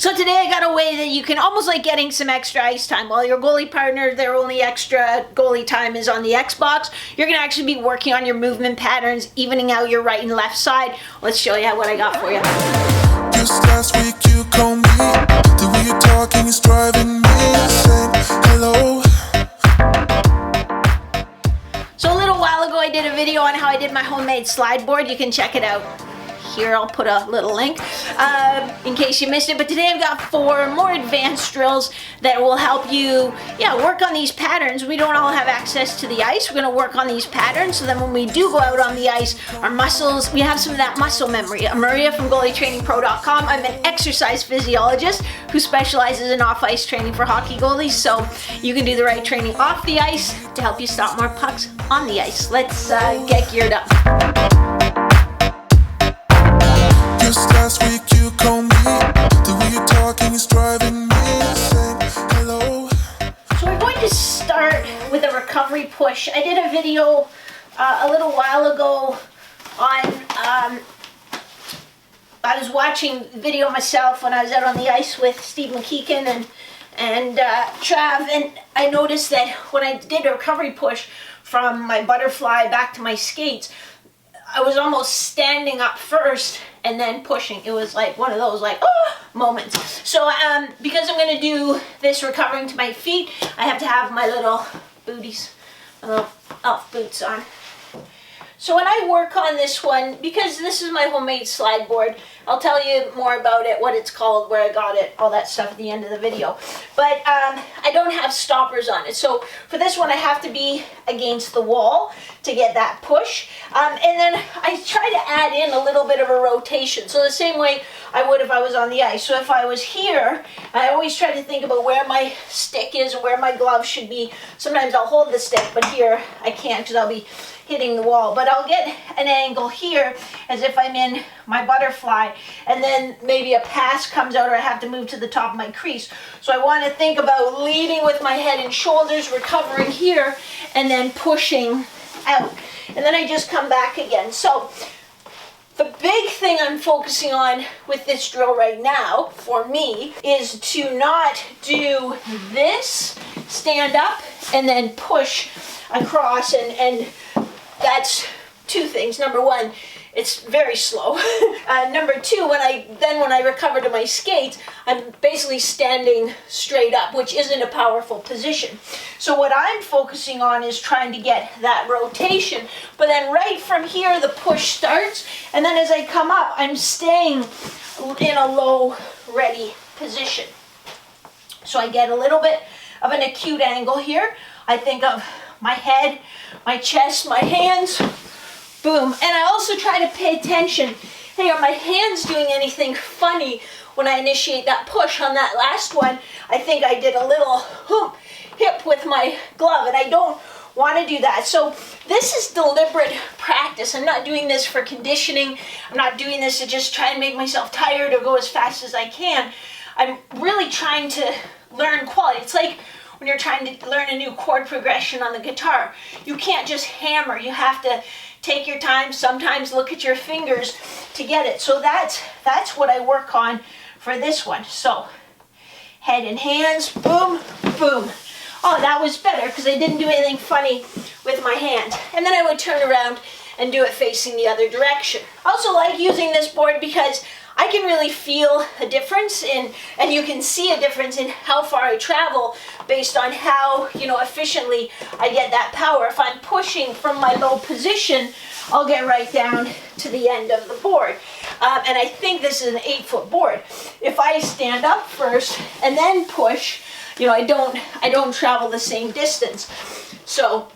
So today I got a way that you can almost like getting some extra ice time. While your goalie partner, their only extra goalie time is on the Xbox, you're gonna actually be working on your movement patterns, evening out your right and left side. Let's show you what I got for you. Just last week you called me. The way you're talking is driving me insane. Hello. So a little while ago I did a video on how I did my homemade slide board. You can check it out here. I'll put a little link in case you missed it. But today I've got 4 more advanced drills that will help you work on these patterns. We don't all have access to the ice. We're going to work on these patterns so then when we do go out on the ice, our muscles, we have some of that muscle memory. I'm Maria from goalietrainingpro.com. I'm an exercise physiologist who specializes in off-ice training for hockey goalies, so you can do the right training off the ice to help you stop more pucks on the ice. Let's get geared up. Just last week you called me. The way you're talking is driving me insane. Hello. So we're going to start with a recovery push. I did a video a little while ago on, I was watching video myself when I was out on the ice with Steve McKeegan and Trav, and I noticed that when I did a recovery push from my butterfly back to my skates, I was almost standing up first and then pushing. It was like one of those moments. So because I'm going to do this recovering to my feet, I have to have my little booties, my little elf boots on. So when I work on this one, because this is my homemade slide board, I'll tell you more about it, what it's called, where I got it, all that stuff at the end of the video. But I don't have stoppers on it. So for this one, I have to be against the wall to get that push. And then I try to add in a little bit of a rotation. So the same way I would if I was on the ice. So if I was here, I always try to think about where my stick is or where my glove should be. Sometimes I'll hold the stick, but here I can't because I'll be hitting the wall. But I'll get an angle here as if I'm in my butterfly, and then maybe a pass comes out or I have to move to the top of my crease. So I want to think about leading with my head and shoulders, recovering here, and then pushing out. And then I just come back again. So the big thing I'm focusing on with this drill right now, for me, is to not do this, stand up, and then push across, and that's 2 things. Number 1, it's very slow. Number 2, when I recover to my skates, I'm basically standing straight up, which isn't a powerful position. So what I'm focusing on is trying to get that rotation, but then right from here the push starts, and then as I come up, I'm staying in a low, ready position. So I get a little bit of an acute angle here. I think of my head, my chest, my hands, boom. And I also try to pay attention. Hey, are my hands doing anything funny when I initiate that push? On that last one, I think I did a little hip with my glove, and I don't want to do that. So this is deliberate practice. I'm not doing this for conditioning. I'm not doing this to just try and make myself tired or go as fast as I can. I'm really trying to learn quality. It's like when you're trying to learn a new chord progression on the guitar. You can't just hammer. You have to take your time, sometimes look at your fingers to get it. So that's what I work on for this one. So head and hands, boom, boom. Oh, that was better because I didn't do anything funny with my hand. And then I would turn around and do it facing the other direction. I also like using this board because I can really feel a difference and you can see a difference in how far I travel based on how, efficiently I get that power. If I'm pushing from my low position, I'll get right down to the end of the board. And I think this is an 8-foot board. If I stand up first and then push, I don't travel the same distance. So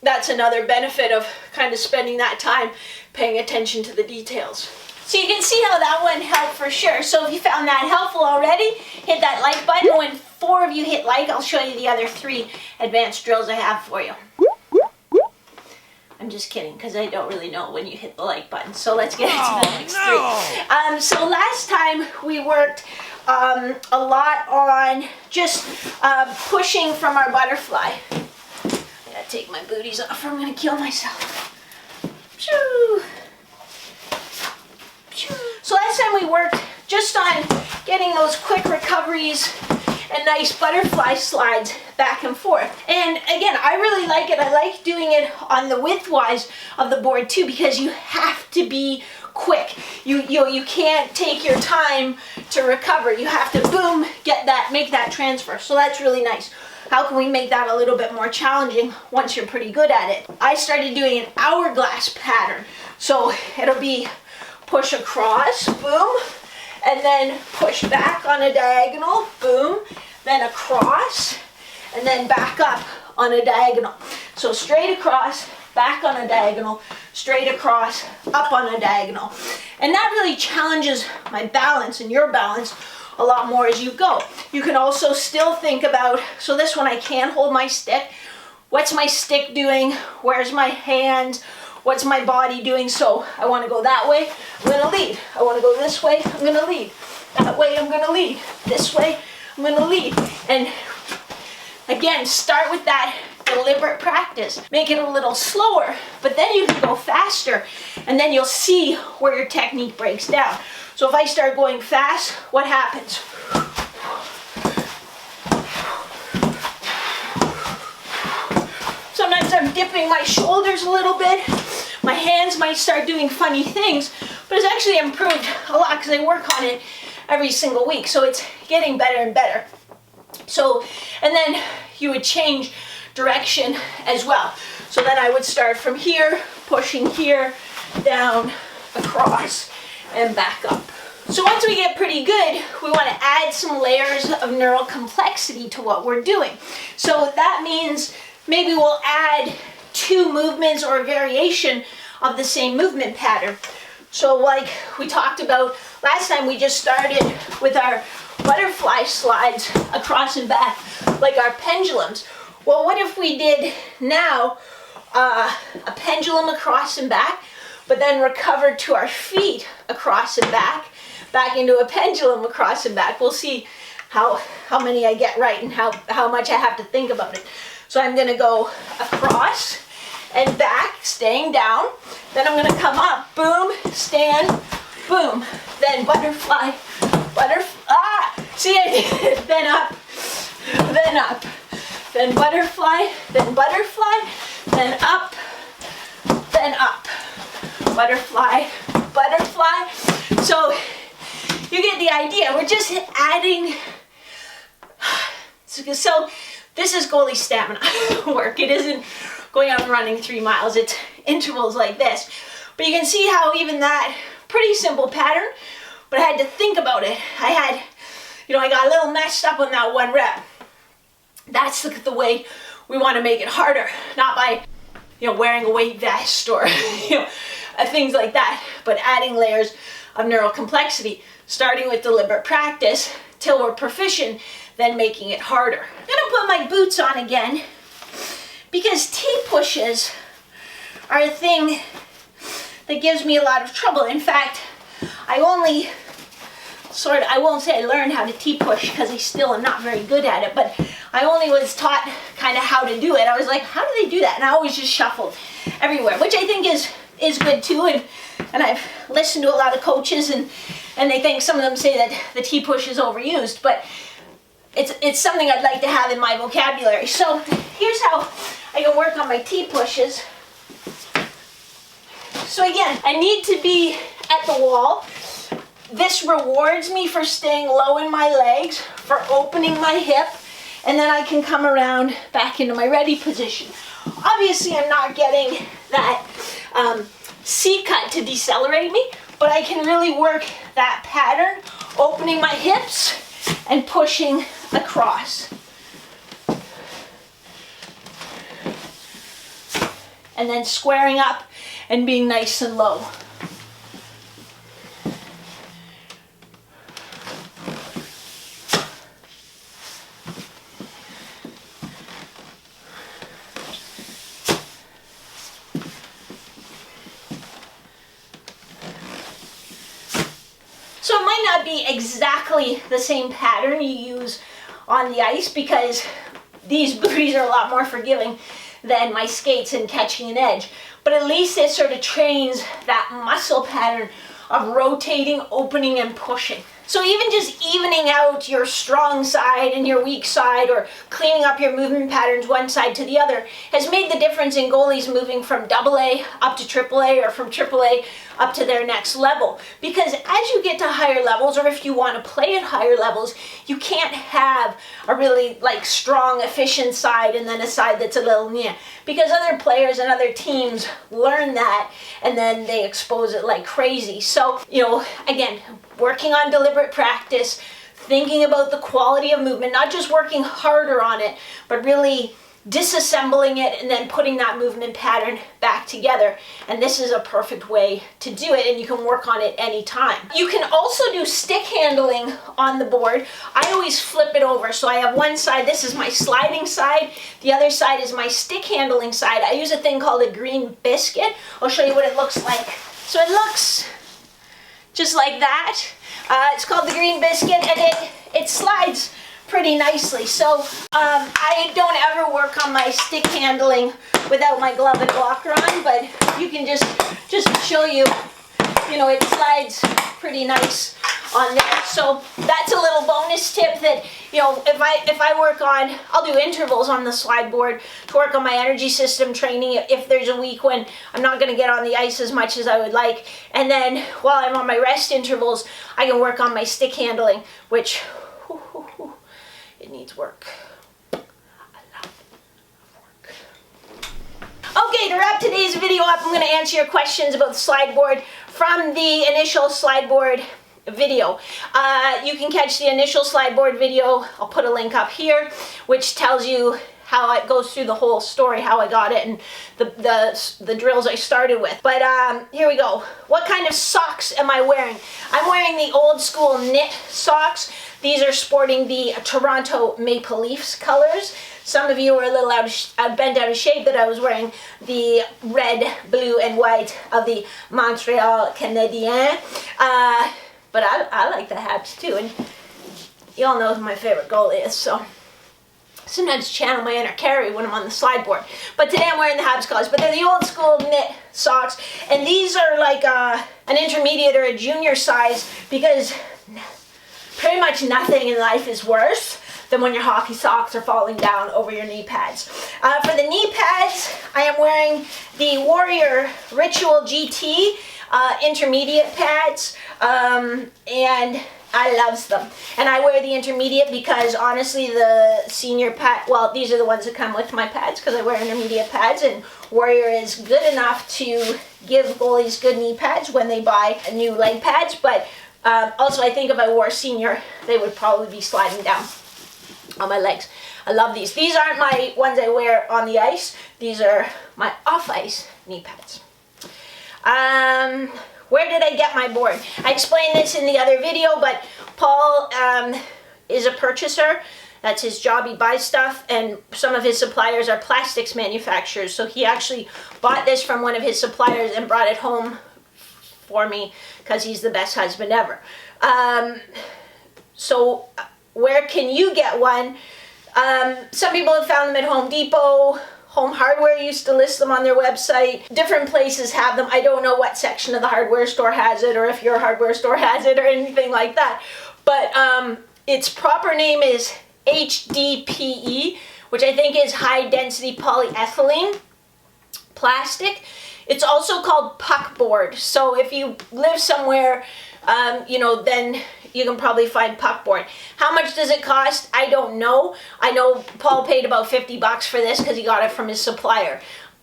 that's another benefit of kind of spending that time paying attention to the details. So you can see how that one helped for sure. So if you found that helpful already, hit that like button. When 4 of you hit like, I'll show you the other 3 advanced drills I have for you. I'm just kidding, because I don't really know when you hit the like button. So let's get into the next 3. So last time we worked a lot on just pushing from our butterfly. I gotta take my booties off or I'm gonna kill myself. So last time we worked just on getting those quick recoveries and nice butterfly slides back and forth. And again, I really like it. I like doing it on the width-wise of the board too, because you have to be quick. You can't take your time to recover. You have to boom, get that, make that transfer. So that's really nice. How can we make that a little bit more challenging once you're pretty good at it? I started doing an hourglass pattern. So it'll be push across, boom, and then push back on a diagonal, boom, then across, and then back up on a diagonal. So straight across, back on a diagonal, straight across, up on a diagonal. And that really challenges my balance and your balance a lot more as you go. You can also still think about, so this one I can hold my stick. What's my stick doing? Where's my hand? What's my body doing? So I want to go that way, I'm going to lead. I want to go this way, I'm going to lead. That way, I'm going to lead. This way, I'm going to lead. And again, start with that deliberate practice. Make it a little slower, but then you can go faster, and then you'll see where your technique breaks down. So if I start going fast, what happens? Sometimes I'm dipping my shoulders a little bit. My hands might start doing funny things, but it's actually improved a lot because I work on it every single week. So it's getting better and better. So, and then you would change direction as well. So then I would start from here, pushing here, down, across, and back up. So once we get pretty good, we want to add some layers of neural complexity to what we're doing. So that means maybe we'll add 2 movements or a variation of the same movement pattern. So like we talked about last time, we just started with our butterfly slides across and back, like our pendulums. Well, what if we did now a pendulum across and back, but then recovered to our feet across and back into a pendulum across and back. We'll see how many I get right and how much I have to think about it. So I'm going to go across and back, staying down. Then I'm going to come up, boom, stand, boom. Then butterfly, see I did it. Then up, then butterfly, then up, butterfly, butterfly. So you get the idea. We're just adding. So this is goalie stamina work. It isn't going out and running 3 miles. It's intervals like this. But you can see how even that pretty simple pattern, but I had to think about it. I got a little messed up on that 1 rep. That's the way we want to make it harder, not by, wearing a weight vest or, things like that, but adding layers of neural complexity, starting with deliberate practice till we're proficient, then making it harder. I'm gonna put my boots on again because T-pushes are a thing that gives me a lot of trouble. In fact, I won't say I learned how to T-push because I still am not very good at it, but I only was taught kind of how to do it. I was like, how do they do that? And I always just shuffled everywhere, which I think is good too. And I've listened to a lot of coaches and they think, some of them say that the T-push is overused, but it's something I'd like to have in my vocabulary. So here's how I can work on my T-pushes. So again, I need to be at the wall. This rewards me for staying low in my legs, for opening my hip, and then I can come around back into my ready position. Obviously, I'm not getting that C cut to decelerate me, but I can really work that pattern, opening my hips and pushing across. And then squaring up and being nice and low. So it might not be exactly the same pattern you use on the ice because these booties are a lot more forgiving than my skates and catching an edge. But at least it sort of trains that muscle pattern of rotating, opening, and pushing. So even just evening out your strong side and your weak side, or cleaning up your movement patterns one side to the other, has made the difference in goalies moving from AA up to AAA, or from AAA up to their next level. Because as you get to higher levels, or if you want to play at higher levels, you can't have a really like strong, efficient side and then a side that's a little meh. Because other players and other teams learn that and then they expose it like crazy. So, you know, again, working on deliberate practice, thinking about the quality of movement, not just working harder on it, but really disassembling it and then putting that movement pattern back together. And this is a perfect way to do it, and you can work on it anytime. You can also do stick handling on the board. I always flip it over. So I have one side, this is my sliding side, the other side is my stick handling side. I use a thing called a green biscuit. I'll show you what it looks like. So it looks just like that. It's called the green biscuit, and it slides pretty nicely. So I don't ever work on my stick handling without my glove and blocker on, but you can just show you, you know, it slides pretty nice on there. So that's a little bonus tip that, you know, if I work on, I'll do intervals on the slide board to work on my energy system training if there's a week when I'm not going to get on the ice as much as I would like. And then while I'm on my rest intervals, I can work on my stick handling, which it needs work. A lot of work. Okay, to wrap today's video up, I'm going to answer your questions about the slide board from the initial slide board video. You can catch the initial slide board video. I'll put a link up here, which tells you how it goes through the whole story, how I got it, and the drills I started with. But here we go. What kind of socks am I wearing? I'm wearing the old school knit socks. These are sporting the Toronto Maple Leafs colors. Some of you were a little bent out of shape that I was wearing the red, blue, and white of the Montreal Canadiens. But I like the Habs too, and you all know who my favorite goalie is, so sometimes channel my inner Carrie when I'm on the slide board. But today I'm wearing the Habs colors, but they're the old school knit socks, and these are like an intermediate or a junior size, because pretty much nothing in life is worse than when your hockey socks are falling down over your knee pads. For the knee pads, I am wearing the Warrior Ritual GT intermediate pads, and I loves them. And I wear the intermediate because honestly the senior pad, well, these are the ones that come with my pads because I wear intermediate pads, and Warrior is good enough to give goalies good knee pads when they buy new leg pads, but also I think if I wore senior, they would probably be sliding down on my legs. I love these. These aren't my ones I wear on the ice. These are my off-ice knee pads. Where did I get my board? I explained this in the other video, but Paul is a purchaser. That's his job. He buys stuff, and some of his suppliers are plastics manufacturers. So he actually bought this from one of his suppliers and brought it home for me because he's the best husband ever. So where can you get one? Some people have found them at Home Depot. Home Hardware used to list them on their website. Different places have them. I don't know what section of the hardware store has it, or if your hardware store has it, or anything like that. But its proper name is HDPE, which I think is high density polyethylene plastic. It's also called puck board. So if you live somewhere, you know, then you can probably find puck board. How much does it cost? I don't know. I know Paul paid about $50 for this because he got it from his supplier.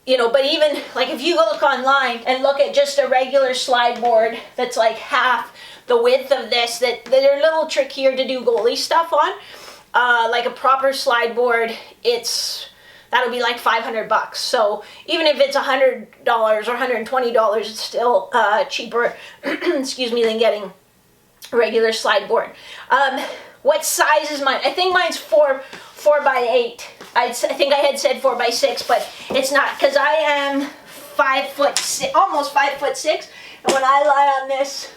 You know, but even like if you go look online and look at just a regular slide board that's like half the width of this, that they're a little trickier to do goalie stuff on. Like a proper slide board, that'll be like $500. So even if it's $100 or $120, it's still cheaper, excuse me, than getting a regular slide board. What size is mine? I think mine's 4 by 8. I think I had said 4 by 6, but it's not, because I am 5'6", almost 5'6", and when I lie on this,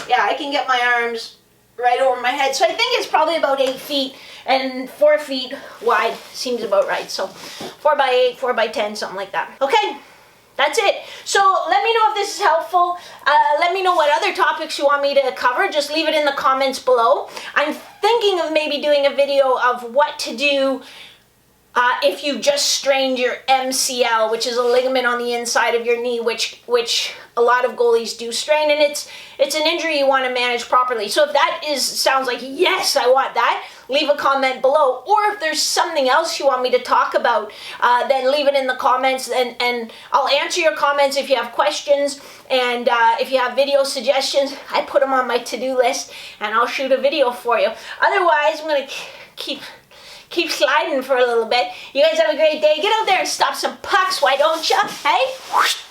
yeah, I can get my arms right over my head. So I think it's probably about 8 feet, and 4 feet wide seems about right. So 4 by 8, 4 by 10, something like that. Okay, That's it. So let me know if this is helpful. Let me know what other topics you want me to cover. Just leave it in the comments below. I'm thinking of maybe doing a video of what to do if you just strained your MCL, which is a ligament on the inside of your knee, which a lot of goalies do strain, and it's an injury you want to manage properly. So if that sounds like, yes, I want that, leave a comment below. Or if there's something else you want me to talk about, then leave it in the comments, and I'll answer your comments if you have questions, and if you have video suggestions, I put them on my to-do list, and I'll shoot a video for you. Otherwise, I'm going to keep sliding for a little bit. You guys have a great day. Get out there and stop some pucks, why don't you? Hey?